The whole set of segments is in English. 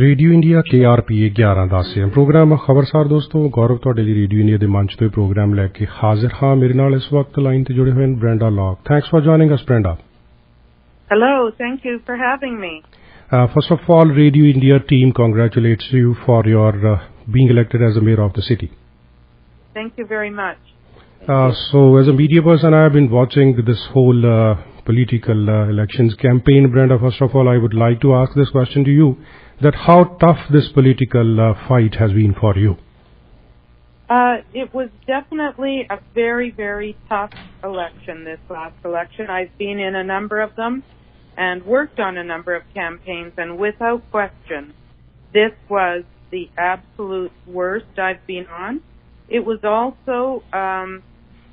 Radio India KRPA 11:10 AM programme Khabarsar दोस्तों गौरव ਤੁਹਾਡੇ ਲਈ ਰੇਡੀਓ ਇੰਡੀਆ ਦੇ ਮੰਚ ਤੋਂ ਪ੍ਰੋਗਰਾਮ ਲੈ ਕੇ ਹਾਜ਼ਰ ਹਾਂ ਮੇਰੇ ਨਾਲ ਇਸ ਵਕਤ ਲਾਈਨ ਤੇ ਜੁੜੇ ਹੋਏ ਹਨ Brenda Locke. Thanks for joining us, Brenda. Hello, thank you for having me. First of all, Radio India team congratulates you for your being elected as the mayor of the city. Thank you very much. So as a media person, I have been watching this whole political elections campaign. Brenda, first of all, I would like to ask this question to you, that how tough this political fight has been for you. It was definitely a very, very tough election, this last election. I've been in a number of them and worked on a number of campaigns, and without question, this was the absolute worst I've been on. It was also,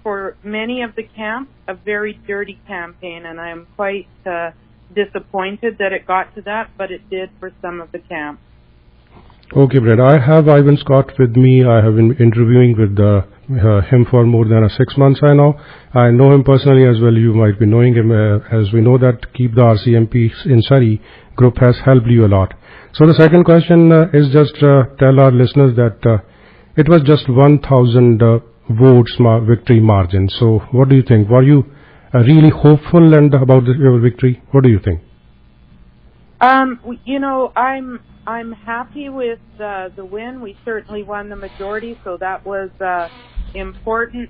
for many of the camps, a very dirty campaign, and I am quite disappointed that it got to that, but it did for some of the camps. Okay, Brenda, I have Ivan Scott with me. I have been interviewing with him for more than 6 months now. I know him personally as well. You might be knowing him, as we know that Keep the RCMP in Surrey group has helped you a lot. So the second question is just tell our listeners that it was just 1,000 votes victory margin. So what do you think? Were you really hopeful and about your victory? What do you think? You know, I'm happy with the win. We certainly won the majority, so that was important.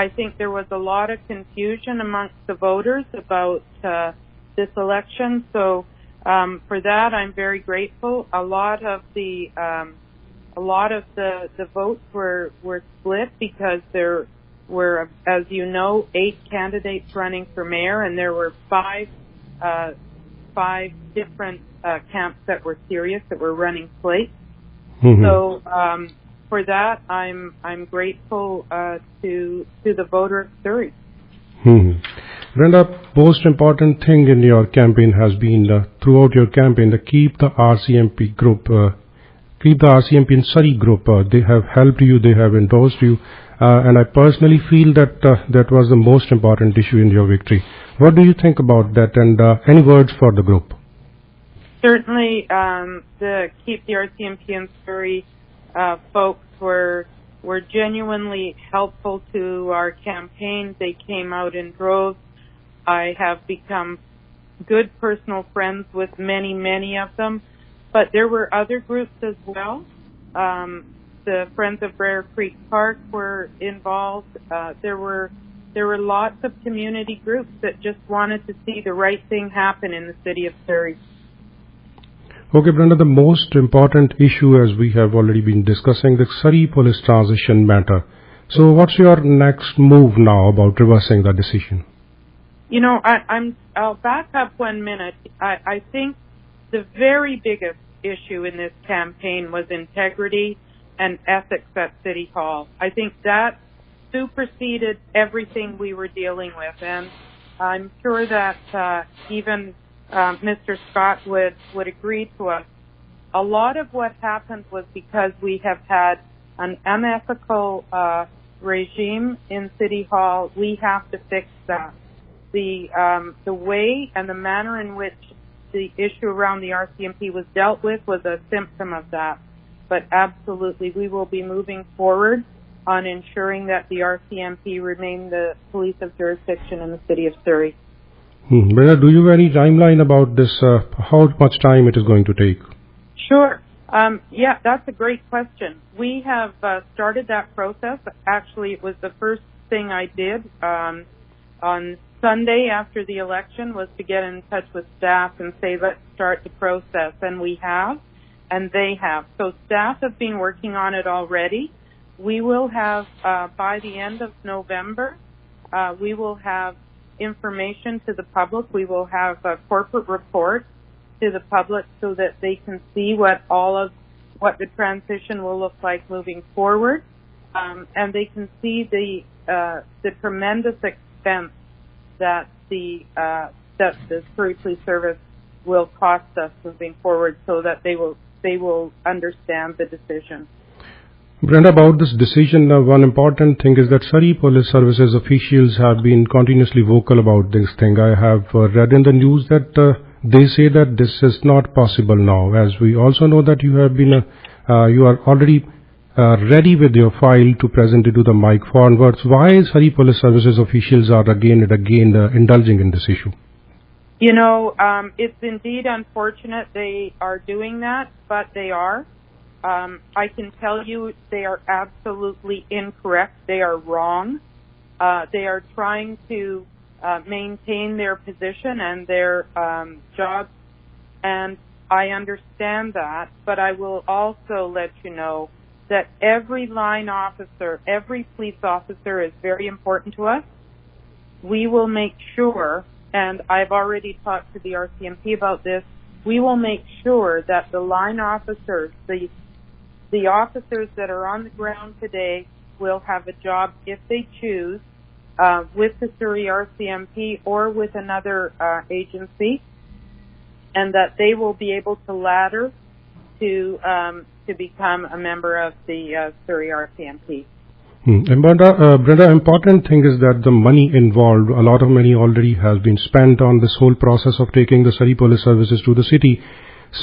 I think there was a lot of confusion amongst the voters about this election, so for that I'm very grateful. A lot of the votes were split because there were, as you know, 8 candidates running for mayor, and there were 5 different camps that were serious, that were running slates. Mm-hmm. So for that, I'm grateful to the voter of Surrey. Mm-hmm. Brenda, most important thing in your campaign has been throughout your campaign, the Keep the RCMP group. Keep the RCMP in Surrey group. They have helped you. They have endorsed you. And I personally feel that that was the most important issue in your victory. What do you think about that, and any words for the group? Certainly, the Keep the RCMP in Surrey folks were genuinely helpful to our campaign. They came out in droves. I have become good personal friends with many of them. But there were other groups as well. The Friends of Briar Creek Park were involved. There were lots of community groups that just wanted to see the right thing happen in the city of Surrey. Okay, Brenda, the most important issue, as we have already been discussing, the Surrey police transition matter. So what's your next move now about reversing the decision? You know, I'll back up 1 minute. I think the very biggest issue in this campaign was integrity and ethics at City Hall. I think that superseded everything we were dealing with, and I'm sure that even Mr. Scott would agree to us. A lot of what happened was because we have had an unethical regime in City Hall. We have to fix that. The way and the manner in which the issue around the RCMP was dealt with was a symptom of that. But absolutely, we will be moving forward on ensuring that the RCMP remain the police of jurisdiction in the city of Surrey. Brenda, do you have any timeline about this? How much time it is going to take? Sure. Yeah, that's a great question. We have started that process. Actually, it was the first thing I did on Sunday after the election, was to get in touch with staff and say, let's start the process. And we have, and they have. So staff have been working on it already. We will have, by the end of November, we will have information to the public. We will have a corporate report to the public so that they can see what the transition will look like moving forward. And they can see the tremendous expense that the Surrey Police Service will cost us moving forward, so that they will understand the decision. Brenda, about this decision, one important thing is that Surrey Police Services officials have been continuously vocal about this thing. I have read in the news that they say that this is not possible now, as we also know that you have been, you are already ready with your file to present it to the Mike Farnworth. Why Surrey Police Services officials are again and again indulging in this issue? You know, it's indeed unfortunate they are doing that, but they are. I can tell you they are absolutely incorrect. They are wrong. They are trying to maintain their position and their jobs, and I understand that, but I will also let you know that every line officer, every police officer is very important to us. We will make sure, and I've already talked to the RCMP about this, we will make sure that the line officers, the officers that are on the ground today will have a job if they choose with the Surrey RCMP or with another agency, and that they will be able to ladder to become a member of the Surrey RCMP. And Brenda, important thing is that the money involved, a lot of money already has been spent on this whole process of taking the Surrey Police Services to the city.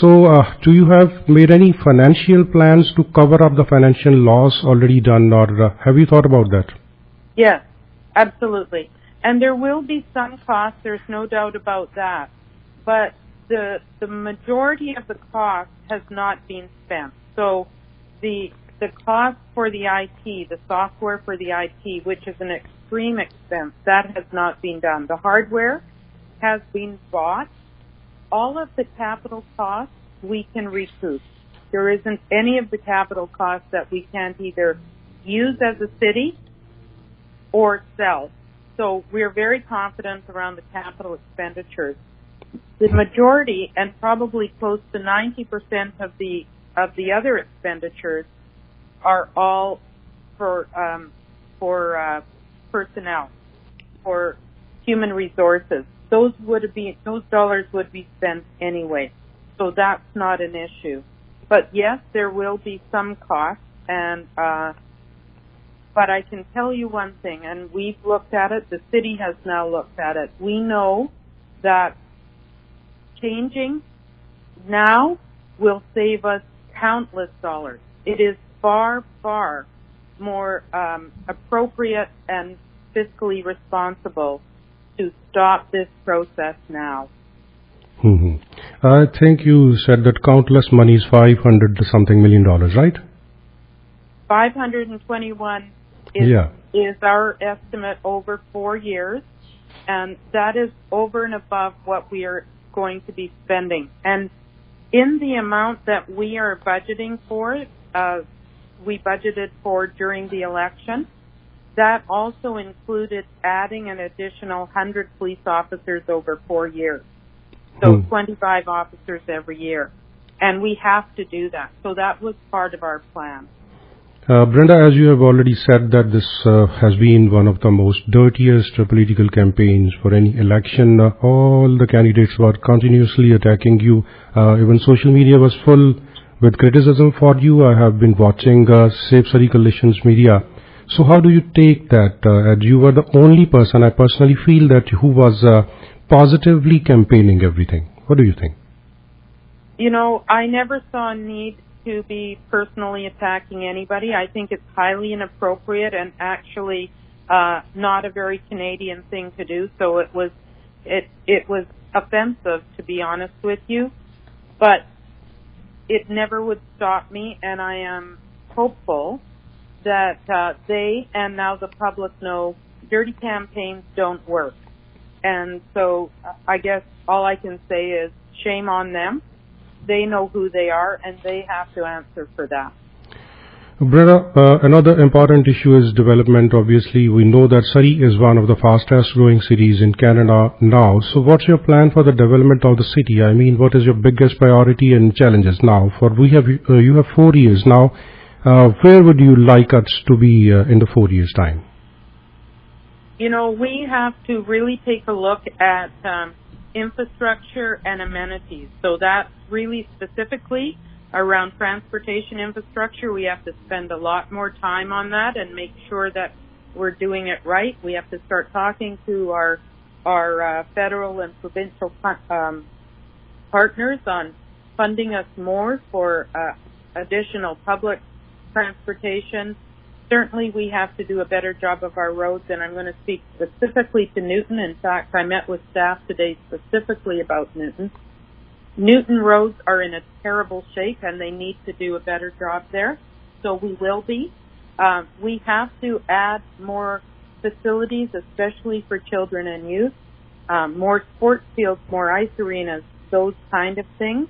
So, do you have made any financial plans to cover up the financial loss already done, or have you thought about that? Yes, absolutely. And there will be some costs, there's no doubt about that. But the majority of the cost has not been spent. So the cost for the IT, the software for the IT, which is an extreme expense, that has not been done. The hardware has been bought. All of the capital costs we can recoup. There isn't any of the capital costs that we can't either use as a city or sell. So we're very confident around the capital expenditures. The majority, and probably close to 90% of the other expenditures, are all for personnel, for human resources. Those dollars would be spent anyway, so that's not an issue. But yes, there will be some costs, and but I can tell you one thing, and we've looked at it. The city has now looked at it. We know that changing now will save us countless dollars. It is far, far more appropriate and fiscally responsible to stop this process now. I think you said that countless money is $500-something million, right? 521 is our estimate over 4 years, and that is over and above what we are going to be spending. And in the amount that we are budgeting for, we budgeted for during the election, that also included adding an additional 100 police officers over 4 years. So 25 officers every year. And we have to do that. So that was part of our plan. Brenda, as you have already said that this has been one of the most dirtiest political campaigns for any election. All the candidates were continuously attacking you. Even social media was full with criticism for you. I have been watching Safe Surrey Coalition's media. So how do you take that? As you were the only person, I personally feel that, who was positively campaigning everything. What do you think? You know, I never saw a need to be personally attacking anybody. I think it's highly inappropriate and actually not a very Canadian thing to do. So it was offensive, to be honest with you. But it never would stop me, and I am hopeful that they and now the public know dirty campaigns don't work. And so I guess all I can say is shame on them. They know who they are, and they have to answer for that. Brenda, another important issue is development. Obviously, we know that Surrey is one of the fastest growing cities in Canada now. So what's your plan for the development of the city? I mean, what is your biggest priority and challenges now? You have 4 years now. Where would you like us to be in the 4 years' time? You know, we have to really take a look at infrastructure and amenities. So that's really specifically around transportation infrastructure. We have to spend a lot more time on that and make sure that we're doing it right. We have to start talking to our federal and provincial partners on funding us more for additional public transportation. Certainly we have to do a better job of our roads, and I'm going to speak specifically to Newton. In fact, I met with staff today specifically about Newton. Newton roads are in a terrible shape, and they need to do a better job there, so we will be. We have to add more facilities, especially for children and youth, more sports fields, more ice arenas, those kind of things.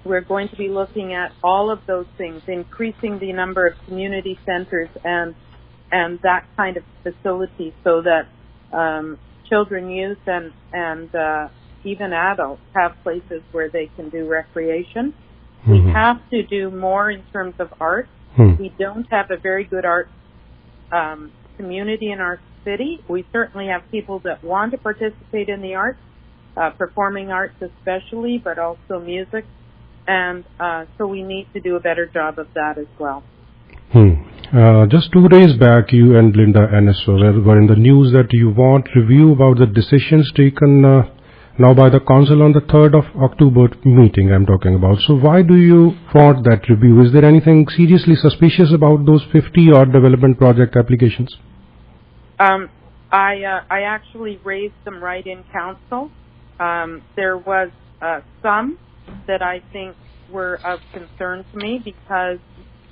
We're going to be looking at all of those things, increasing the number of community centers and that kind of facility, so that children, youth, and even adults have places where they can do recreation. We have to do more in terms of art. We don't have a very good art community in our city. We certainly have people that want to participate in the arts, performing arts especially, but also music. And so we need to do a better job of that as well. Just 2 days back, you and Linda Enniswa were in the news that you want review about the decisions taken now by the council on the 3rd of October meeting I'm talking about. So why do you want that review? Is there anything seriously suspicious about those 50-odd development project applications? I actually raised them right in council. There was some that I think were of concern to me, because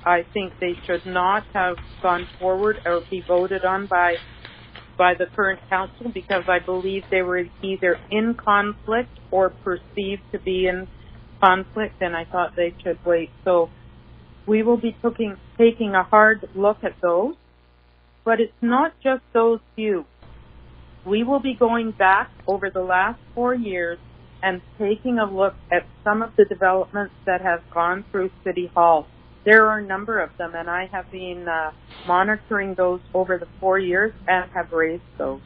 I think they should not have gone forward or be voted on by the current council, because I believe they were either in conflict or perceived to be in conflict, and I thought they should wait. So we will be taking a hard look at those, but it's not just those few. We will be going back over the last 4 years and taking a look at some of the developments that have gone through City Hall. There are a number of them, and I have been monitoring those over the 4 years and have raised those.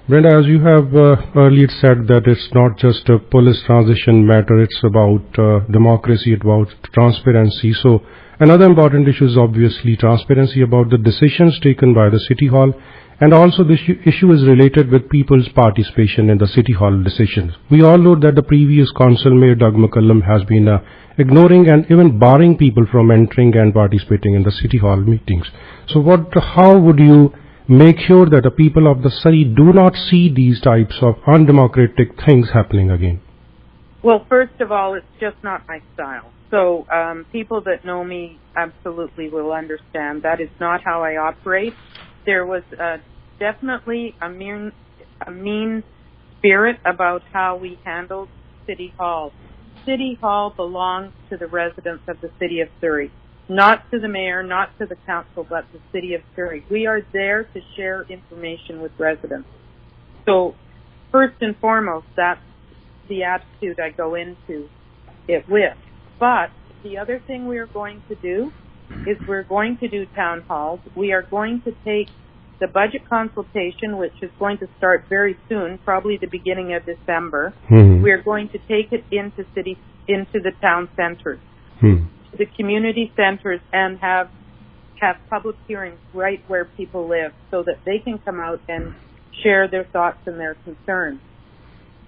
Brenda, as you have earlier said, that it's not just a police transition matter, it's about democracy, about transparency. So another important issue is obviously transparency about the decisions taken by the City Hall, and also this issue is related with people's participation in the City Hall decisions. We all know that the previous Council Mayor Doug McCallum has been ignoring and even barring people from entering and participating in the City Hall meetings. So how would you make sure that the people of the Surrey do not see these types of undemocratic things happening again? Well, first of all, it's just not my style. So people that know me absolutely will understand that is not how I operate. There was definitely a mean spirit about how we handled City Hall. City Hall belongs to the residents of the City of Surrey, not to the mayor, not to the council, but the City of Surrey. We are there to share information with residents. So first and foremost, that's the attitude I go into it with. But the other thing we are going to do is we're going to do town halls. We are going to take the budget consultation, which is going to start very soon, probably the beginning of December. We are going to take it into the town centers, the community centers, and have public hearings right where people live, so that they can come out and share their thoughts and their concerns.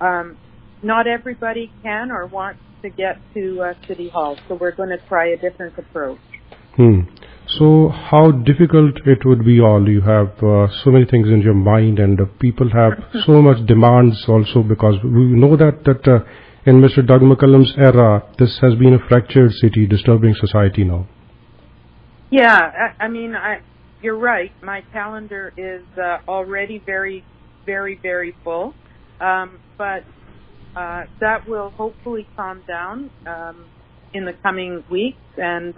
Not everybody can or wants to get to City Hall, so we're going to try a different approach. So how difficult it would be all? You have so many things in your mind, and people have so much demands also, because we know that in Mr. Doug McCallum's era, this has been a fractured city, disturbing society now. Yeah, I mean, you're right. My calendar is already very, very, very full, but that will hopefully calm down in the coming weeks, and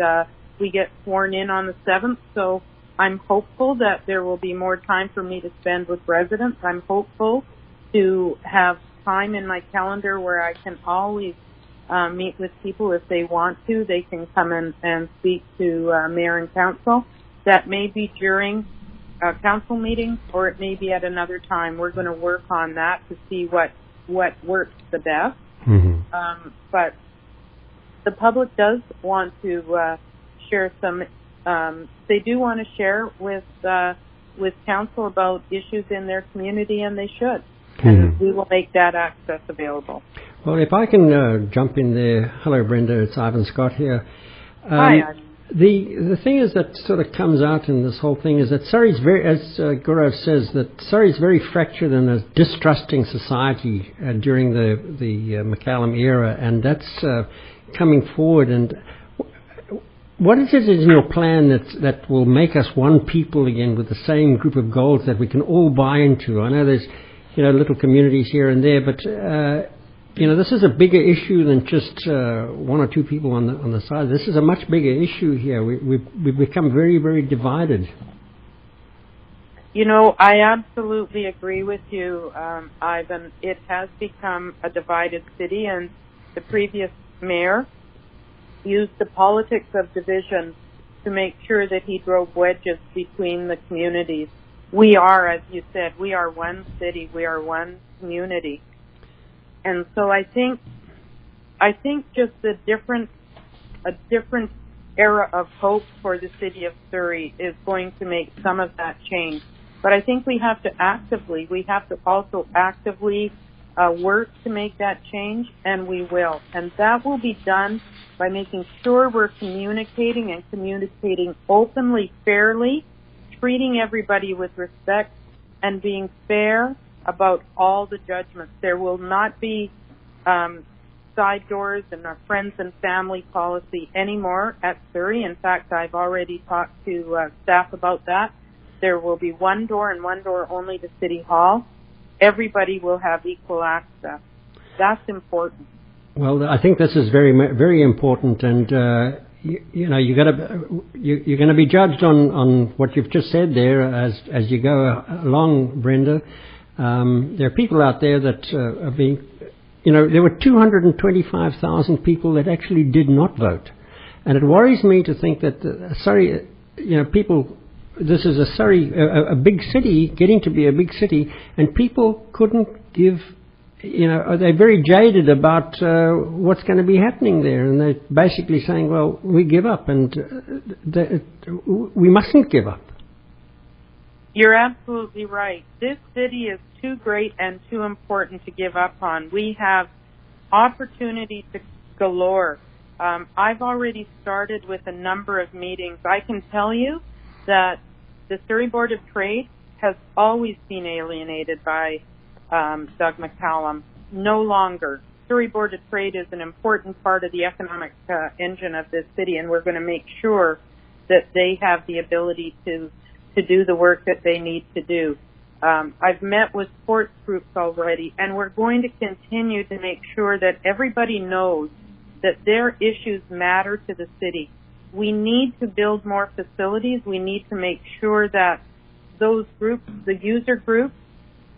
we get sworn in on the 7th, so I'm hopeful that there will be more time for me to spend with residents. I'm hopeful to have time in my calendar where I can always meet with people if they want to. They can come in and speak to mayor and council. That may be during council meetings, or it may be at another time. We're going to work on that to see what works the best. But the public does want to share some. They do want to share with council about issues in their community, and they should. and we will make that access available. Well, if I can jump in there. Hello, Brenda. It's Ivan Scott here. Hi, Ivan. The thing is that sort of comes out in this whole thing is that Surrey's very, as Gaurav says, that Surrey's very fractured and a distrusting society during the McCallum era, and that's coming forward. And what is it in your plan that will make us one people again with the same group of goals that we can all buy into? I know there's little communities here and there, but this is a bigger issue than just one or two people on the side. This is a much bigger issue here. We've become very, very divided. I absolutely agree with you, Ivan. It has become a divided city, and the previous mayor used the politics of division to make sure that he drove wedges between the communities. We are, as you said, we are one city, we are one community. And so I think just a different era of hope for the city of Surrey is going to make some of that change. But I think we have to also actively work to make that change, and we will. And that will be done by making sure we're communicating openly, fairly, treating everybody with respect, and being fair about all the judgments. There will not be side doors and our friends and family policy anymore at Surrey. In fact, I've already talked to staff about that. There will be one door and one door only to City Hall. Everybody will have equal access. That's important. Well, I think this is very, very important, and you're going to be judged on what you've just said there as you go along, Brenda. There are people out there that are being, there were 225,000 people that actually did not vote, and it worries me to think that Surrey, people. This is a Surrey, a big city, getting to be a big city, and people couldn't give, they're very jaded about what's going to be happening there, and they're basically saying, well, we give up, and we mustn't give up. You're absolutely right. This city is too great and too important to give up on. We have opportunity to galore. I've already started with a number of meetings. I can tell you that the Surrey Board of Trade has always been alienated by Doug McCallum. No longer. Surrey Board of Trade is an important part of the economic engine of this city, and we're going to make sure that they have the ability to do the work that they need to do. I've met with sports groups already, and we're going to continue to make sure that everybody knows that their issues matter to the city. We need to build more facilities. We need to make sure that those groups, the user groups,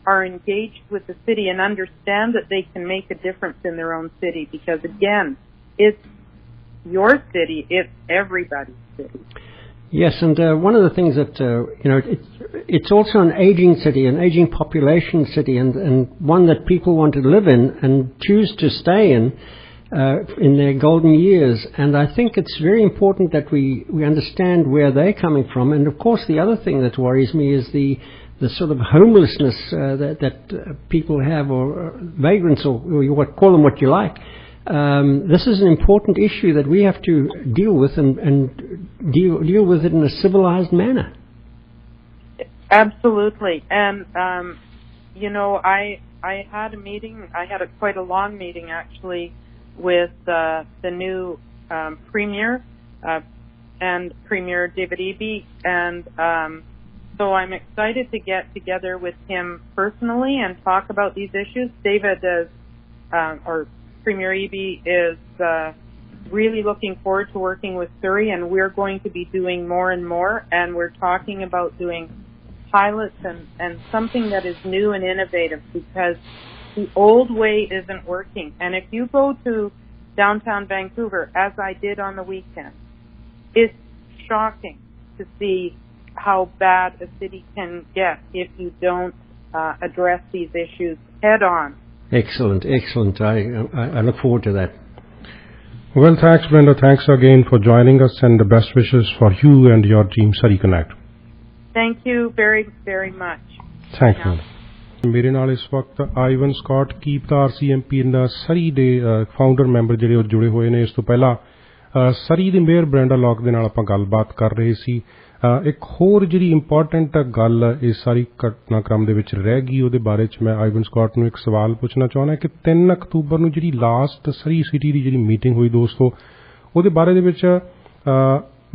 are engaged with the city and understand that they can make a difference in their own city, because, again, it's your city, it's everybody's city. Yes, and one of the things that, it's also an aging city, an aging population city, and one that people want to live in and choose to stay in their golden years. And I think it's very important that we understand where they're coming from. And, of course, the other thing that worries me is the sort of homelessness that people have, or vagrants, or you call them what you like. This is an important issue that we have to deal with and deal with it in a civilized manner. Absolutely. And, I had a meeting, quite a long meeting actually, with the new Premier and Premier David Eby, and so I'm excited to get together with him personally and talk about these issues. David is, or Premier Eby is really looking forward to working with Surrey, and we're going to be doing more and more, and we're talking about doing pilots and something that is new and innovative, because the old way isn't working. And if you go to downtown Vancouver, as I did on the weekend, it's shocking to see how bad a city can get if you don't address these issues head on. Excellent. I look forward to that. Well, thanks, Brenda. Thanks again for joining us, and the best wishes for you and your team, Surrey Connect. Thank you very, very much. Thank you. ਮੇਰੇ ਨਾਲ ਇਸ ਵਕਤ ਆਈਵਨ Scott KTRIS MP ਸਰੀ ਦੇ founder member ਜਿਹੜੇ ਉਹ ਜੁੜੇ ਹੋਏ ਨੇ। ਇਸ ਤੋਂ ਪਹਿਲਾਂ ਸਰੀ ਦੀ ਮੇਅਰ ਬ੍ਰੈਂਡਾ ਲੌਕ ਦੇ ਨਾਲ ਆਪਾਂ ਗੱਲਬਾਤ ਕਰ ਰਹੇ ਸੀ। ਇੱਕ ਹੋਰ ਜਿਹੜੀ ਇੰਪੋਰਟੈਂਟ ਗੱਲ ਇਸ ਸਾਰੀ ਘਟਨਾਕ੍ਰਮ ਦੇ ਵਿੱਚ ਰਹਿ ਗਈ, ਉਹਦੇ ਬਾਰੇ 'ਚ ਮੈਂ ਆਈਵਨ ਸਕਾਟ ਨੂੰ ਇੱਕ ਸਵਾਲ ਪੁੱਛਣਾ ਚਾਹੁੰਦਾ ਕਿ 3 ਅਕਤੂਬਰ ਨੂੰ ਜਿਹੜੀ ਲਾਸਟ ਸਰੀ ਸਿਟੀ ਦੀ ਜਿਹੜੀ ਮੀਟਿੰਗ ਹੋਈ ਦੋਸਤੋ, ਉਹਦੇ ਬਾਰੇ ਦੇ ਵਿੱਚ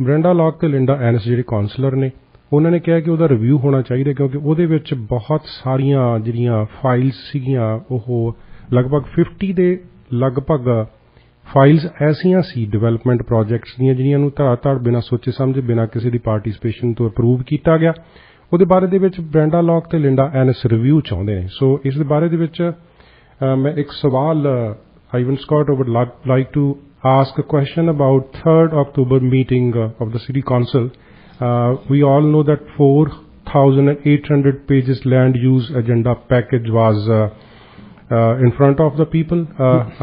ਬ੍ਰੈਂਡਾ ਲੌਕ ਤੇ ਲਿੰਡਾ ਐਨਸ ਜਿਹੜੇ ਕਾਉਂਸਲਰ ਨੇ, ਉਹਨਾਂ ਨੇ ਕਿਹਾ ਕਿ ਉਹਦਾ ਰਿਵਿਊ ਹੋਣਾ ਚਾਹੀਦਾ ਕਿਉਂਕਿ ਉਹਦੇ ਵਿੱਚ ਬਹੁਤ ਸਾਰੀਆਂ ਜਿਹੜੀਆਂ ਫਾਈਲਸ ਸੀਗੀਆਂ ਉਹ ਲਗਭਗ 50 ਦੇ ਲਗਭਗ ਫਾਈਲਸ ਐਸੀਆਂ ਸੀ ਡਿਵੈਲਪਮੈਂਟ ਪ੍ਰੋਜੈਕਟਸ ਦੀਆਂ ਜਿਹੜੀਆਂ ਨੂੰ ਧੜ ਬਿਨਾਂ ਸੋਚੇ ਸਮਝੇ ਬਿਨਾਂ ਕਿਸੇ ਦੀ ਪਾਰਟੀਸਪੇਸ਼ਨ ਤੋਂ ਅਪਰੂਵ ਕੀਤਾ ਗਿਆ। ਉਹਦੇ ਬਾਰੇ ਦੇ ਵਿੱਚ ਬ੍ਰੈਂਡਾ ਲੌਕ ਤੇ ਲਿੰਡਾ ਐਨਸ ਰਿਵਿਊ ਚਾਹੁੰਦੇ ਨੇ। ਸੋ ਇਸ ਦੇ ਬਾਰੇ ਦੇ ਵਿੱਚ ਮੈਂ ਇੱਕ ਸਵਾਲ ਆਈਵਨ Scott would like to ask a question about 3rd October meeting of the City Council. We all know that 4,800 pages land use agenda package was in front of the people.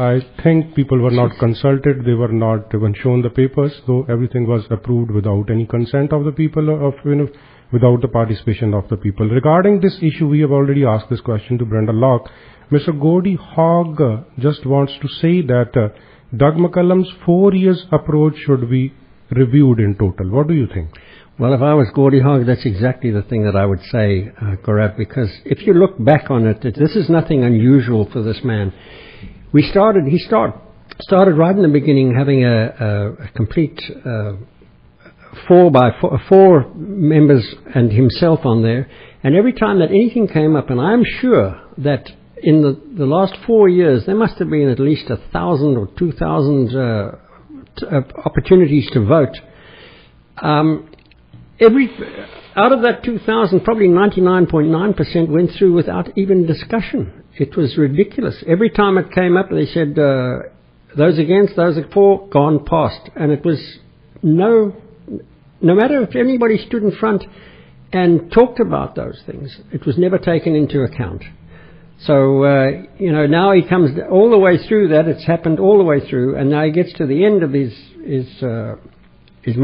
I think people were not consulted. They were not even shown the papers, though everything was approved without any consent of the people, without the participation of the people. Regarding this issue, we have already asked this question to Brenda Locke. Mr. Gordie Hogg just wants to say that Doug McCallum's 4 years approach should be reviewed in total. What do you think? Well, if I was Gordie Hogg, that's exactly the thing that I would say, Gaurav, because if you look back on it, this is nothing unusual for this man. He started right in the beginning having a complete 4 members and himself on there, and every time that anything came up, and I'm sure that in the last 4 years, there must have been at least 1,000 or 2,000 opportunities to vote. Out of that 2,000, probably 99.9% went through without even discussion. It was ridiculous. Every time it came up, they said, those against, those for, gone past. And it was no matter if anybody stood in front and talked about those things, it was never taken into account. So, now he comes all the way through that. It's happened all the way through, and now he gets to the end of his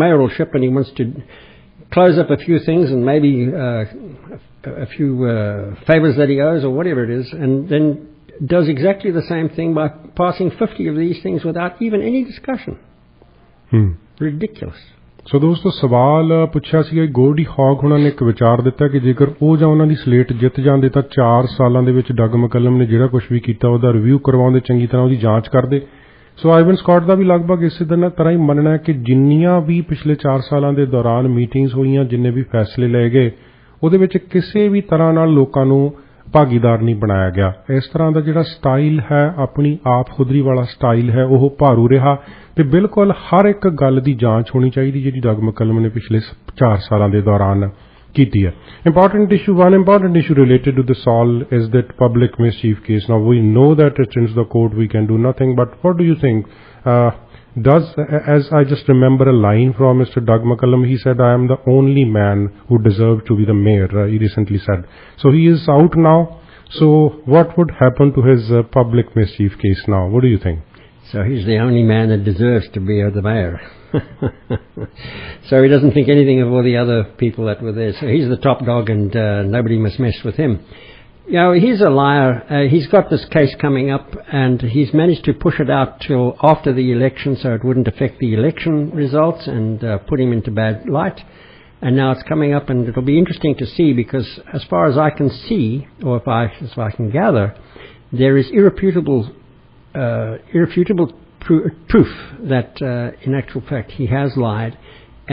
mayoralship, and he wants to close up a few things and maybe a few favours that he owes or whatever it is, and then does exactly the same thing by passing 50 of these things without even any discussion. Ridiculous. ਸੋ ਦੋਸਤੋ, ਸਵਾਲ ਪੁੱਛਿਆ ਸੀਗਾ ਗੋਰਡੀ ਹੌਗ ਉਹਨਾਂ ਨੇ ਇੱਕ ਵਿਚਾਰ ਦਿੱਤਾ ਕਿ ਜੇਕਰ ਉਹ ਜਾਂ ਉਹਨਾਂ ਦੀ ਸਲੇਟ ਜਿੱਤ ਜਾਂਦੇ ਤਾਂ 4 ਸਾਲਾਂ ਦੇ ਵਿੱਚ ਡਗ ਮਕੱਲਮ ਨੇ ਜਿਹੜਾ ਕੁਝ ਵੀ ਕੀਤਾ ਉਹਦਾ ਰਿਵਿਊ ਕਰਵਾਉਂਦੇ, ਚੰਗੀ ਤਰ੍ਹਾਂ ਉਹਦੀ ਜਾਂਚ ਕਰਦੇ। ਸੋ ਆਈਵਨ ਸਕਾਟ ਦਾ ਵੀ ਲਗਭਗ ਇਸੇ ਤਰ੍ਹਾਂ ਹੀ ਮੰਨਣਾ ਹੈ ਕਿ ਜਿੰਨੀਆਂ ਵੀ ਪਿਛਲੇ 4 ਸਾਲਾਂ ਦੇ ਦੌਰਾਨ ਮੀਟਿੰਗਸ ਹੋਈਆਂ, ਜਿੰਨੇ ਵੀ ਫੈਸਲੇ ਲਏ ਗਏ, ਉਹਦੇ ਵਿੱਚ ਕਿਸੇ ਵੀ ਤਰ੍ਹਾਂ ਨਾਲ ਲੋਕਾਂ ਨੂੰ ਭਾਗੀਦਾਰ ਨਹੀਂ ਬਣਾਇਆ ਗਿਆ। ਇਸ ਤਰ੍ਹਾਂ ਦਾ ਜਿਹੜਾ ਸਟਾਈਲ ਹੈ, ਆਪਣੀ ਆਪ ਖੁਦਰੀ ਵਾਲਾ ਸਟਾਈਲ ਹੈ, ਉਹ ਭਾਰੂ ਰਿਹਾ ਤੇ ਬਿਲਕੁਲ ਹਰ ਇੱਕ ਗੱਲ ਦੀ ਜਾਂਚ ਹੋਣੀ ਚਾਹੀਦੀ ਜਿਹੜੀ ਡਗ ਮਕੱਲਮ ਨੇ ਪਿਛਲੇ 4 ਸਾਲਾਂ ਦੇ ਦੌਰਾਨ ਕੀਤੀ ਹੈ। One important issue related to this all is that public mischief case. Now we know that it's in the court, we can do nothing, but what do you think? As I just remember a line from Mr. Doug McCallum, he said, "I am the only man who deserved to be the mayor," he recently said. So he is out now. So what would happen to his public mischief case now? What do you think? So he's the only man that deserves to be the mayor. So he doesn't think anything of all the other people that were there. So he's the top dog, and nobody must mess with him. He's a liar. He's got this case coming up, and he's managed to push it out till after the election so it wouldn't affect the election results and put him into bad light. And now it's coming up, and it'll be interesting to see, because as far as I can see, or if I can gather, there is irrefutable proof that in actual fact he has lied,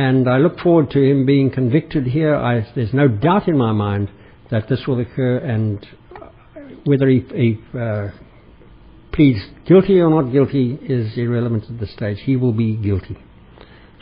and I look forward to him being convicted here. There's no doubt in my mind that this will occur, and whether he pleads guilty or not guilty is irrelevant at this stage. He will be guilty.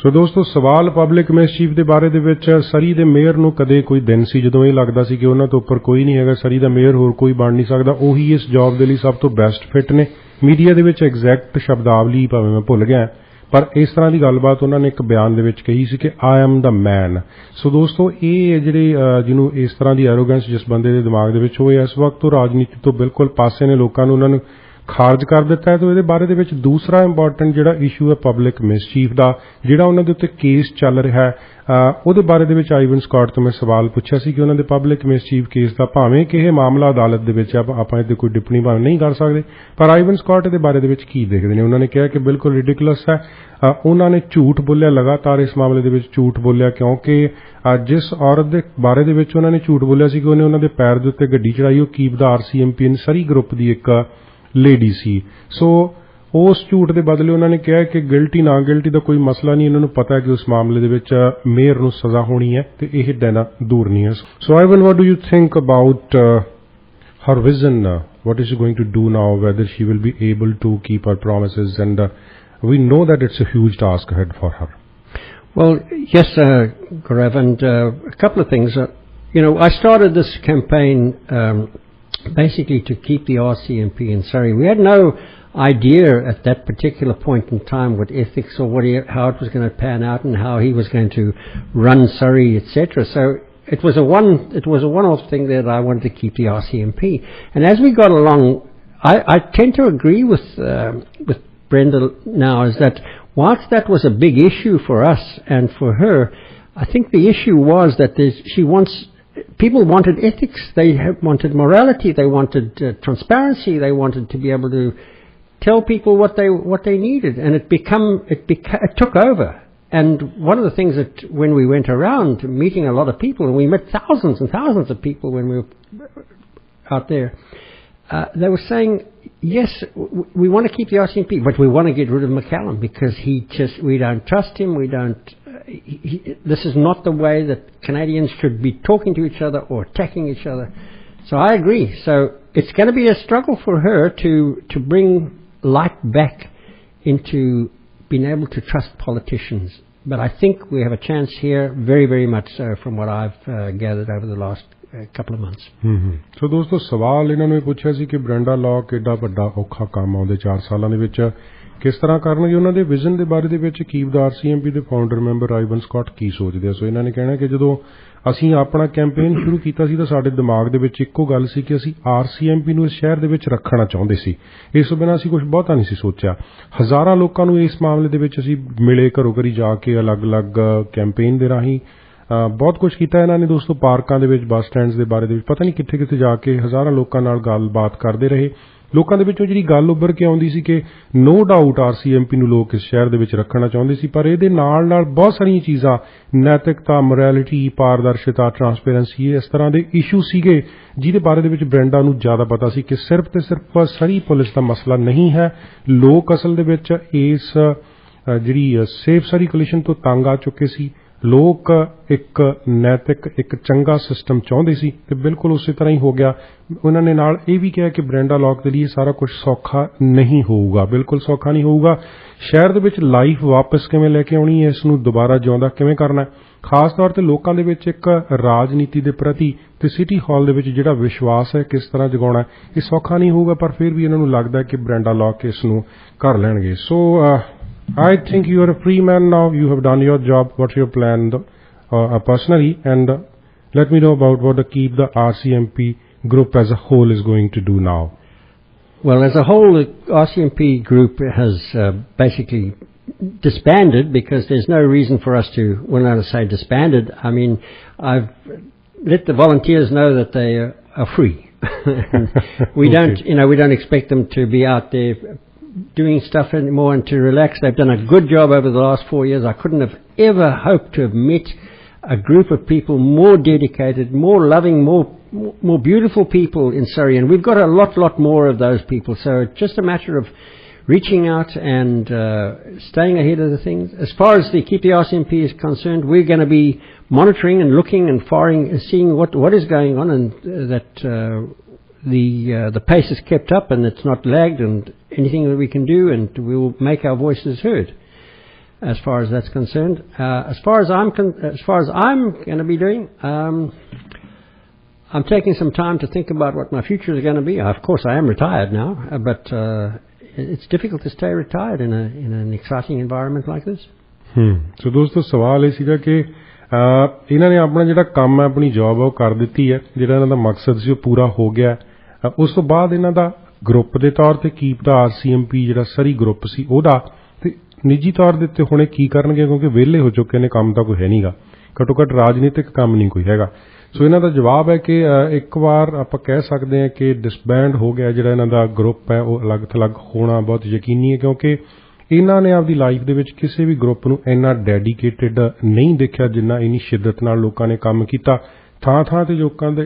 ਸੋ ਦੋਸਤੋ, ਸਵਾਲ public ਮਿਸਚੀਫ ਦੇ ਬਾਰੇ ਦੇ ਵਿੱਚ ਸਰੀ ਦੇ mayor ਨੂੰ ਕਦੇ ਕੋਈ ਦਿਨ ਸੀ ਜਦੋਂ ਇਹ ਲੱਗਦਾ ਸੀ ਕਿ ਉਹਨਾਂ ਤੋਂ ਉੱਪਰ ਕੋਈ ਨਹੀਂ ਹੈਗਾ, ਸਰੀ ਦਾ ਮੇਅਰ ਹੋਰ ਕੋਈ ਬਣ ਨਹੀਂ ਸਕਦਾ, ਉਹੀ ਇਸ ਜੌਬ ਦੇ ਲਈ ਸਭ ਤੋਂ ਬੈਸਟ ਫਿੱਟ ਨੇ। ਮੀਡੀਆ ਦੇ ਵਿੱਚ ਐਗਜ਼ੈਕਟ ਸ਼ਬਦਾਵਲੀ ਭਾਵੇਂ ਮੈਂ ਭੁੱਲ ਗਿਆ, ਪਰ ਇਸ ਤਰ੍ਹਾਂ ਦੀ ਗੱਲਬਾਤ ਉਹਨਾਂ ਨੇ ਇੱਕ ਬਿਆਨ ਦੇ ਵਿੱਚ ਕਹੀ ਸੀ ਕਿ ਆਈ ਐਮ ਦਾ ਮੈਨ। ਸੋ ਦੋਸਤੋ, ਇਹ ਜਿਹੜੇ ਜਿਹਨੂੰ ਇਸ ਤਰ੍ਹਾਂ ਦੀ ਐਰੋਗੈਂਸ ਜਿਸ ਬੰਦੇ ਦੇ ਦਿਮਾਗ ਦੇ ਵਿੱਚ ਹੋਏ, ਇਸ ਵਕਤ ਉਹ ਰਾਜਨੀਤੀ ਤੋਂ ਬਿਲਕੁਲ ਪਾਸੇ ਨੇ। ਲੋਕਾਂ ਨੂੰ ਉਹਨਾਂ ਨੂੰ ਖਾਰਜ ਕਰ ਦਿੱਤਾ ਹੈ। तो ਇਹਦੇ ਬਾਰੇ ਦੇ ਵਿੱਚ ਦੂਸਰਾ ਇੰਪੋਰਟੈਂਟ ਜਿਹੜਾ ਇਸ਼ੂ ਹੈ ਪਬਲਿਕ ਮਿਸਚੀਫ ਦਾ, ਜਿਹੜਾ ਉਹਨਾਂ ਦੇ ਉੱਤੇ ਕੇਸ ਚੱਲ ਰਿਹਾ ਹੈ, ਉਹਦੇ ਬਾਰੇ ਦੇ ਵਿੱਚ ਆਈਵਨ ਸਕਾਟ ਤੋਂ ਮੈਂ ਸਵਾਲ ਪੁੱਛਿਆ ਸੀ ਕਿ ਉਹਨਾਂ ਦੇ ਪਬਲਿਕ ਮਿਸਚੀਫ ਕੇਸ ਦਾ ਭਾਵੇਂ ਕਿ ਇਹ ਮਾਮਲਾ ਅਦਾਲਤ ਦੇ ਵਿੱਚ ਆਪਾਂ ਇਹਦੇ ਕੋਈ ਟਿੱਪਣੀ ਭਾਵੇਂ ਨਹੀਂ ਕਰ ਸਕਦੇ, ਪਰ ਆਈਵਨ ਸਕਾਟ ਇਹਦੇ ਬਾਰੇ ਦੇ ਵਿੱਚ ਕੀ ਦੇਖਦੇ ਨੇ। ਉਹਨਾਂ ਨੇ ਕਿਹਾ ਕਿ ਬਿਲਕੁਲ ਰਿਡਿਕੂਲਸ ਹੈ। ਉਹਨਾਂ ਨੇ ਝੂਠ ਬੋਲਿਆ, ਲਗਾਤਾਰ ਇਸ ਮਾਮਲੇ ਦੇ ਵਿੱਚ ਝੂਠ ਬੋਲਿਆ, ਕਿਉਂਕਿ ਜਿਸ ਔਰਤ ਦੇ ਬਾਰੇ ਦੇ ਵਿੱਚ ਉਹਨਾਂ ਨੇ ਝੂਠ ਬੋਲਿਆ ਸੀ ਕਿ ਉਹਨੇ ਉਹਨਾਂ ਦੇ ਪੈਰ ਦੇ ਉੱਤੇ ਗੱਡੀ ਚੜਾਈ, ਉਹ keep the RCMP Surrey group ਦੀ ਇੱਕ ਲੇਡੀ ਸੀ। ਸੋ ਉਸ ਝੂਠ ਦੇ ਬਦਲੇ ਉਹਨਾਂ ਨੇ ਕਿਹਾ ਕਿ ਗਿਲਟੀ ਨਾ ਗਿਲਟੀ ਦਾ ਕੋਈ ਮਸਲਾ ਨਹੀਂ, ਇਹਨਾਂ ਨੂੰ ਪਤਾ ਹੈ ਕਿ ਉਸ ਮਾਮਲੇ ਦੇ ਵਿੱਚ ਮੇਅਰ ਨੂੰ ਸਜ਼ਾ ਹੋਣੀ ਹੈ ਤੇ ਇਹ ਦਿਨ ਦੂਰ ਨਹੀਂ ਹੈ। So Ivan, what do you think about her vision? What is she going to do now? Whether she will be able to keep her promises? And we know that it's a huge task ahead for her. Well, yes, Gaurav, and a couple of things. I started this campaign basically to keep the RCMP in Surrey. We had no idea at that particular point in time what ethics or how it was going to pan out and how he was going to run Surrey, etc. So it was a one-off thing that I wanted to keep the RCMP. And as we got along, I tend to agree with Brenda now, is that whilst that was a big issue for us and for her, I think the issue was that people wanted ethics, they wanted morality, they wanted transparency, they wanted to be able to tell people what they needed, and it took over. And one of the things that when we went around meeting a lot of people, and we met thousands and thousands of people when we were out there, they were saying, yes, we want to keep the RCMP, but we want to get rid of McCallum because we don't trust him, this is not the way that Canadians should be talking to each other or attacking each other. So I agree. So it's going to be a struggle for her to bring light back into been able to trust politicians. But I think we have a chance here, very, very much so, from what I've gathered over the last couple of months. So ਦੋਸਤੋ, ਸਵਾਲ ਇਹਨਾਂ ਨੂੰ ਪੁੱਛਿਆ ਸੀ ਕਿ Brenda lock ਏਡਾ ਵੱਡਾ ਔਖਾ ਕੰਮ ਆਉਂਦੇ 4 ਸਾਲਾਂ ਦੇ ਵਿੱਚ ਕਿਸ ਤਰ੍ਹਾਂ ਕਰਨਗੇ। ਉਹਨਾਂ ਦੇ ਵਿਜ਼ਨ ਦੇ ਬਾਰੇ ਦੇ ਵਿੱਚ ਕੀਪ ਦਾ RCMP ਦੇ ਫਾਊਂਡਰ ਮੈਂਬਰ ਆਈਵਨ ਸਕਾਟ ਕੀ ਸੋਚਦੇ ਆ। ਸੋ ਇਹਨਾਂ ਨੇ ਕਹਿਣਾ ਕਿ ਜਦੋਂ ਅਸੀਂ ਆਪਣਾ ਕੈਂਪੇਨ ਸ਼ੁਰੂ ਕੀਤਾ ਸੀ ਤਾਂ ਸਾਡੇ ਦਿਮਾਗ ਦੇ ਵਿੱਚ ਇੱਕੋ ਗੱਲ ਸੀ ਕਿ ਅਸੀਂ RCMP ਨੂੰ ਇਸ ਸ਼ਹਿਰ ਦੇ ਵਿੱਚ ਰੱਖਣਾ ਚਾਹੁੰਦੇ ਸੀ। ਇਸ ਤੋਂ ਬਿਨਾਂ ਅਸੀਂ ਕੁਝ ਬਹੁਤਾ ਨਹੀਂ ਸੀ ਸੋਚਿਆ। ਹਜ਼ਾਰਾਂ ਲੋਕਾਂ ਨੂੰ ਇਸ ਮਾਮਲੇ ਦੇ ਵਿੱਚ ਅਸੀਂ ਮਿਲੇ, ਘਰੋਂ ਘਰੀ ਜਾ ਕੇ ਅਲੱਗ-ਅਲੱਗ ਕੈਂਪੇਨ ਦੇ ਰਾਹੀਂ ਬਹੁਤ ਕੁਝ ਕੀਤਾ ਇਹਨਾਂ ਨੇ ਦੋਸਤੋ। ਪਾਰਕਾਂ ਦੇ ਵਿੱਚ, ਬੱਸ ਸਟੈਂਡਸ ਦੇ ਬਾਰੇ ਦੇ ਵਿੱਚ, ਪਤਾ ਨਹੀਂ ਕਿੱਥੇ ਕਿੱਥੇ ਜਾ ਕੇ ਹਜ਼ਾਰਾਂ ਲੋਕਾਂ ਨਾਲ ਗੱਲਬਾਤ ਕਰਦੇ ਰਹੇ। ਲੋਕਾਂ ਦੇ ਵਿੱਚੋਂ ਜਿਹੜੀ ਗੱਲ ਉੱਭਰ ਕੇ ਆਉਂਦੀ ਸੀ ਕਿ ਨੋ ਡਾਊਟ RCMP ਨੂੰ ਲੋਕ ਇਸ ਸ਼ਹਿਰ ਦੇ ਵਿੱਚ ਰੱਖਣਾ ਚਾਹੁੰਦੇ ਸੀ, ਪਰ ਇਹਦੇ ਨਾਲ ਨਾਲ ਬਹੁਤ ਸਾਰੀਆਂ ਚੀਜ਼ਾਂ, ਨੈਤਿਕਤਾ, ਮੋਰੈਲਿਟੀ, ਪਾਰਦਰਸ਼ਤਾ, ਟਰਾਂਸਪੇਰੈਂਸੀ, ਇਸ ਤਰ੍ਹਾਂ ਦੇ ਇਸ਼ੂ ਸੀਗੇ ਜਿਹਦੇ ਬਾਰੇ ਦੇ ਵਿੱਚ ਬ੍ਰੈਂਡਾ ਨੂੰ ਜ਼ਿਆਦਾ ਪਤਾ ਸੀ ਕਿ ਸਿਰਫ ਤੇ ਸਿਰਫ ਸਰੀ ਪੁਲਿਸ ਦਾ ਮਸਲਾ ਨਹੀਂ ਹੈ। ਲੋਕ ਅਸਲ ਦੇ ਵਿੱਚ ਇਸ ਜਿਹੜੀ ਸੇਫ ਸਰੀ ਕੋਲੀਸ਼ਨ ਤੋਂ ਤੰਗ ਆ ਚੁੱਕੇ ਸੀ। ਲੋਕ ਇੱਕ ਨੈਤਿਕ, ਇੱਕ ਚੰਗਾ ਸਿਸਟਮ ਚਾਹੁੰਦੇ ਸੀ ਤੇ ਬਿਲਕੁਲ ਉਸੇ ਤਰ੍ਹਾਂ ਹੀ ਹੋ ਗਿਆ। ਉਹਨਾਂ ਨੇ ਨਾਲ ਇਹ ਵੀ ਕਿਹਾ ਕਿ ਬ੍ਰੈਂਡਾ ਲੌਕ ਦੇ ਲਈ ਸਾਰਾ ਕੁਝ ਸੌਖਾ ਨਹੀਂ ਹੋਊਗਾ, ਬਿਲਕੁਲ ਸੌਖਾ ਨਹੀਂ ਹੋਊਗਾ। ਸ਼ਹਿਰ ਦੇ ਵਿੱਚ ਲਾਈਫ ਵਾਪਸ ਕਿਵੇਂ ਲੈ ਕੇ ਆਉਣੀ ਹੈ, ਇਸ ਨੂੰ ਦੁਬਾਰਾ ਜਿਉਂਦਾ ਕਿਵੇਂ ਕਰਨਾ, ਖਾਸ ਤੌਰ ਤੇ ਲੋਕਾਂ ਦੇ ਵਿੱਚ ਇੱਕ ਰਾਜਨੀਤੀ ਦੇ ਪ੍ਰਤੀ ਤੇ ਸਿਟੀ ਹਾਲ ਦੇ ਵਿੱਚ ਜਿਹੜਾ ਵਿਸ਼ਵਾਸ ਹੈ ਕਿਸ ਤਰ੍ਹਾਂ ਜਗਾਉਣਾ, ਇਹ ਸੌਖਾ ਨਹੀਂ ਹੋਊਗਾ। ਪਰ ਫਿਰ ਵੀ ਇਹਨਾਂ ਨੂੰ ਲੱਗਦਾ ਕਿ ਬ੍ਰੈਂਡਾ ਲੌਕ ਇਸ ਨੂੰ ਕਰ ਲੈਣਗੇ। ਸੋ I think you are a free man now. You have done your job. What's your plan personally? And let me know about what the RCMP group as a whole is going to do now. Well, as a whole, the RCMP group has basically disbanded because there's no reason for us to, when I say disbanded, I mean, I've let the volunteers know that they are free. We don't expect them to be out there doing stuff anymore and to relax. They've done a good job over the last 4 years. I couldn't have ever hoped to have met a group of people more dedicated, more loving, more beautiful people in Surrey, and we've got a lot more of those people. So it's just a matter of reaching out and staying ahead of the things. As far as the Keep the RCMP is concerned, we're going to be monitoring and looking and seeing what is going on, and that the pace is kept up and it's not lagged, and anything that we can do, and we will make our voices heard as far as that's concerned. As far as I'm going to be doing, I'm taking some time to think about what my future is going to be. Of course, I am retired now, but it's difficult to stay retired in an exciting environment like this. So ਦੋਸਤੋ, ਸਵਾਲ ਇਹ ਸੀਗਾ ਕਿ ਇਹਨਾਂ ਨੇ ਆਪਣਾ ਜਿਹੜਾ ਕੰਮ ਹੈ, ਆਪਣੀ ਜੌਬ ਹੈ, ਉਹ ਕਰ ਦਿੱਤੀ ਹੈ। ਜਿਹੜਾ ਇਹਨਾਂ ਦਾ ਮਕਸਦ ਸੀ ਉਹ ਪੂਰਾ ਹੋ ਗਿਆ। ਉਸ ਤੋਂ ਬਾਅਦ ਇਹਨਾਂ ਦਾ ਗਰੁੱਪ ਦੇ ਤੌਰ ਤੇ ਕੀਪ ਦਾ RCMP ਜਿਹੜਾ ਸਰੀ ਗਰੁੱਪ ਸੀ ਉਹਦਾ, ਤੇ ਨਿੱਜੀ ਤੌਰ ਦੇ ਉੱਤੇ ਹੁਣੇ ਕੀ ਕਰਨਗੇ, ਕਿਉਂਕਿ ਵਿਹਲੇ ਹੋ ਚੁੱਕੇ ਨੇ, ਕੰਮ ਤਾਂ ਕੋਈ ਹੈ ਨਹੀਂਗਾ, ਘੱਟੋ ਘੱਟ ਰਾਜਨੀਤਿਕ ਕੰਮ ਨਹੀਂ ਕੋਈ ਹੈਗਾ। ਸੋ ਇਹਨਾਂ ਦਾ ਜਵਾਬ ਹੈ ਕਿ ਇੱਕ ਵਾਰ ਆਪਾਂ ਕਹਿ ਸਕਦੇ ਹਾਂ ਕਿ ਡਿਸਬੈਂਡ ਹੋ ਗਿਆ ਜਿਹੜਾ ਇਹਨਾਂ ਦਾ ਗਰੁੱਪ ਹੈ, ਉਹ ਅਲੱਗ ਥਲੱਗ ਹੋਣਾ ਬਹੁਤ ਯਕੀਨੀ ਹੈ, ਕਿਉਂਕਿ ਇਹਨਾਂ ਨੇ ਆਪਦੀ ਲਾਈਫ ਦੇ ਵਿੱਚ ਕਿਸੇ ਵੀ ਗਰੁੱਪ ਨੂੰ ਇੰਨਾ ਡੈਡੀਕੇਟਿਡ ਨਹੀਂ ਦੇਖਿਆ ਜਿੰਨਾ ਇੰਨੀ ਸ਼ਿੱਦਤ ਨਾਲ ਲੋਕਾਂ ਨੇ ਕੰਮ ਕੀਤਾ। ਥਾਂ ਥਾਂ ਤੇ ਲੋਕਾਂ ਦੇ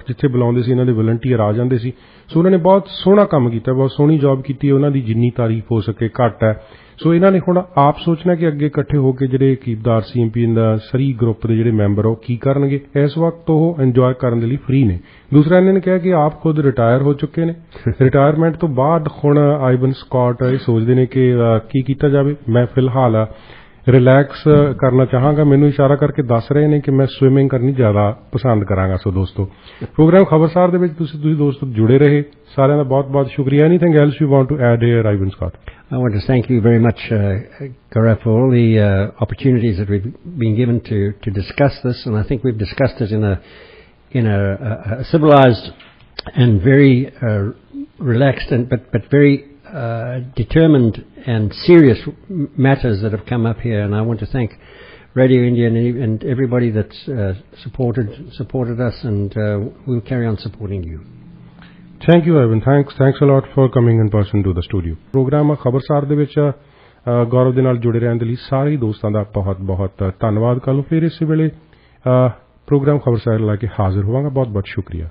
ਜਿੱਥੇ ਬੁਲਾਉਂਦੇ ਸੀ ਇਹਨਾਂ ਦੇ ਵਲੰਟੀਅਰ ਆ ਜਾਂਦੇ ਸੀ। ਸੋ ਉਹਨਾਂ ਨੇ ਬਹੁਤ ਸੋਹਣਾ ਕੰਮ ਕੀਤਾ, ਬਹੁਤ ਸੋਹਣੀ ਜੌਬ ਕੀਤੀ, ਉਹਨਾਂ ਦੀ ਜਿੰਨੀ ਤਾਰੀਫ ਹੋ ਸਕੇ ਘੱਟ ਹੈ। ਸੋ ਇਹਨਾਂ ਨੇ ਹੁਣ ਆਪ ਸੋਚਣਾ ਕਿ ਅੱਗੇ ਇਕੱਠੇ ਹੋ ਕੇ ਜਿਹੜੇ ਕੀਪਦਾਰ RCMP ਦਾ ਸਰੀ ਗਰੁੱਪ ਦੇ ਜਿਹੜੇ ਮੈਂਬਰ ਉਹ ਕੀ ਕਰਨਗੇ। ਇਸ ਵਕਤ ਉਹ ਇੰਜੋਏ ਕਰਨ ਦੇ ਲਈ ਫ੍ਰੀ ਨੇ। ਦੂਸਰਾ ਇਹਨਾਂ ਨੇ ਕਿਹਾ ਕਿ ਆਪ ਖੁਦ ਰਿਟਾਇਰ ਹੋ ਚੁੱਕੇ ਨੇ, ਰਿਟਾਇਰਮੈਂਟ ਤੋਂ ਬਾਅਦ ਹੁਣ ਆਈਵਨ ਸਕਾਟ ਇਹ ਸੋਚਦੇ ਨੇ ਕਿ ਕੀ ਕੀਤਾ ਜਾਵੇ। ਮੈਂ ਫਿਲਹਾਲ ਰਿਲੈਕਸ ਕਰਨਾ ਚਾਹਾਂਗਾ। ਮੈਨੂੰ ਇਸ਼ਾਰਾ ਕਰਕੇ ਦੱਸ ਰਹੇ ਨੇ ਕਿ ਮੈਂ ਸਵਿਮਿੰਗ ਕਰਨੀ ਜ਼ਿਆਦਾ ਪਸੰਦ ਕਰਾਂਗਾ। ਸੋ ਦੋਸਤੋ, ਪ੍ਰੋਗਰਾਮ ਖਬਰਸਾਰ ਦੇ ਵਿੱਚ ਤੁਸੀਂ ਦੋਸਤੋ ਜੁੜੇ ਰਹੇ, ਸਾਰਿਆਂ ਦਾ ਬਹੁਤ ਬਹੁਤ ਸ਼ੁਕਰੀਆ। Anything else you want to add here Ivan Scott? I want to thank you very much, Gaurav, for all the opportunities that we've been given to discuss this, and I think we've discussed it in a civilized and very relaxed and but very determined and serious matters that have come up here. And I want to thank Radio India and everybody that's supported us, and we'll carry on supporting you. Thank you, Ivan. Thanks a lot for coming in person to the studio. Programme Khabarsar ਦੇ ਵਿੱਚ ਗੌਰਵ ਦੇ ਨਾਲ ਜੁੜੇ ਰਹਿਣ ਦੇ ਲਈ ਸਾਰੇ ਦੋਸਤਾਂ ਦਾ ਬਹੁਤ ਬਹੁਤ ਧੰਨਵਾਦ। ਕੱਲ੍ਹ ਨੂੰ ਫਿਰ ਇਸੇ ਵੇਲੇ ਪ੍ਰੋਗਰਾਮ ਖਬਰਸਾਰ ਲੈ ਕੇ ਹਾਜ਼ਰ ਹੋਵਾਂਗਾ। ਬਹੁਤ ਬਹੁਤ ਸ਼ੁਕਰੀਆ।